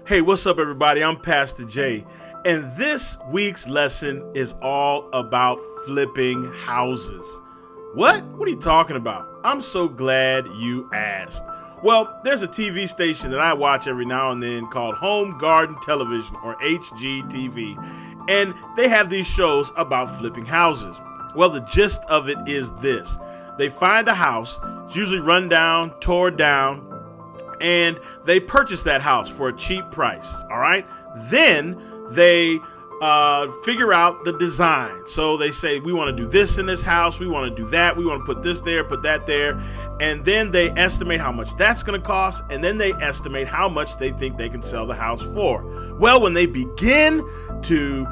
Hey, what's up, everybody? I'm Pastor Jay, and this week's lesson is all about flipping houses. What? What are you talking about? I'm so glad you asked. Well, there's a TV station that I watch every now and then called Home Garden Television, or HGTV, and they have these shows about flipping houses. Well, the gist of it is this. They find a house, it's usually run down, tore down, and they purchase that house for a cheap price, all right? Then they figure out the design. So they say, we want to do this in this house, we want to do that, we want to put this there, put that there, and then they estimate how much that's going to cost, and then they estimate how much they think they can sell the house for. Well, when they begin to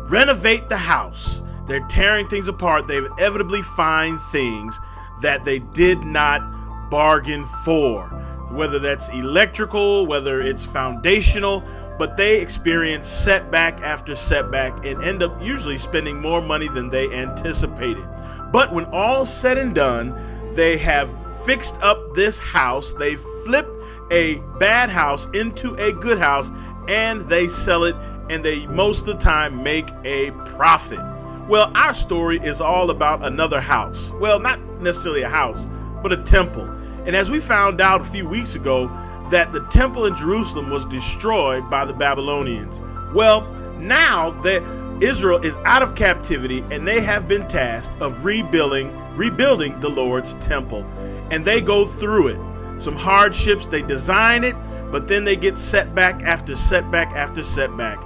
renovate the house, they're tearing things apart, they inevitably find things that they did not bargain for. Whether that's electrical, whether it's foundational, but they experience setback after setback and end up usually spending more money than they anticipated. But when all's said and done, they have fixed up this house, they flipped a bad house into a good house, and they sell it, and they most of the time make a profit. Well, our story is all about another house. Well, not necessarily a house, but a temple. And as we found out a few weeks ago, that the temple in Jerusalem was destroyed by the Babylonians. Well, now that Israel is out of captivity and they have been tasked of rebuilding the Lord's temple. And they go through it. Some hardships, they design it, but then they get setback after setback after setback.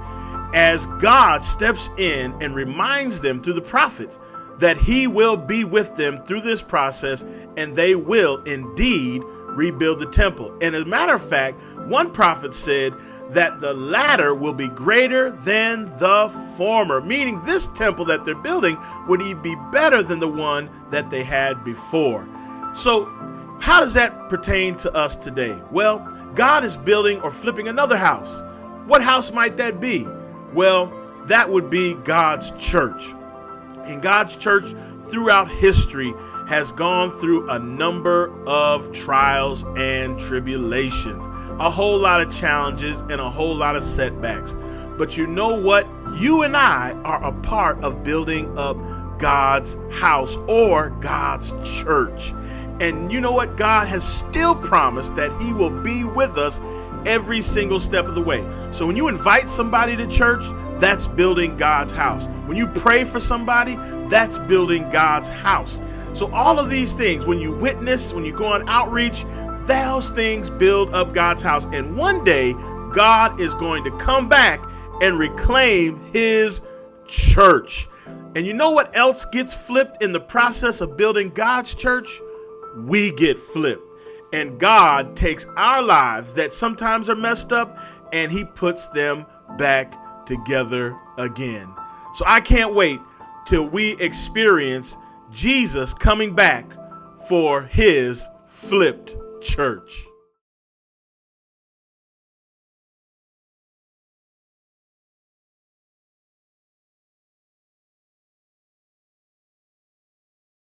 As God steps in and reminds them through the prophets that he will be with them through this process, and they will indeed rebuild the temple. And as a matter of fact, one prophet said that the latter will be greater than the former, meaning this temple that they're building would be better than the one that they had before. So how does that pertain to us today? Well, God is building or flipping another house. What house might that be? Well, that would be God's church. And God's church throughout history has gone through a number of trials and tribulations, a whole lot of challenges and a whole lot of setbacks. But you know what? You and I are a part of building up God's house or God's church. And you know what? God has still promised that he will be with us every single step of the way. So when you invite somebody to church, that's building God's house. When you pray for somebody, that's building God's house. So all of these things, when you witness, when you go on outreach, those things build up God's house. And one day, God is going to come back and reclaim his church. And you know what else gets flipped in the process of building God's church? We get flipped. And God takes our lives that sometimes are messed up and he puts them back together again. So I can't wait till we experience Jesus coming back for his flipped church.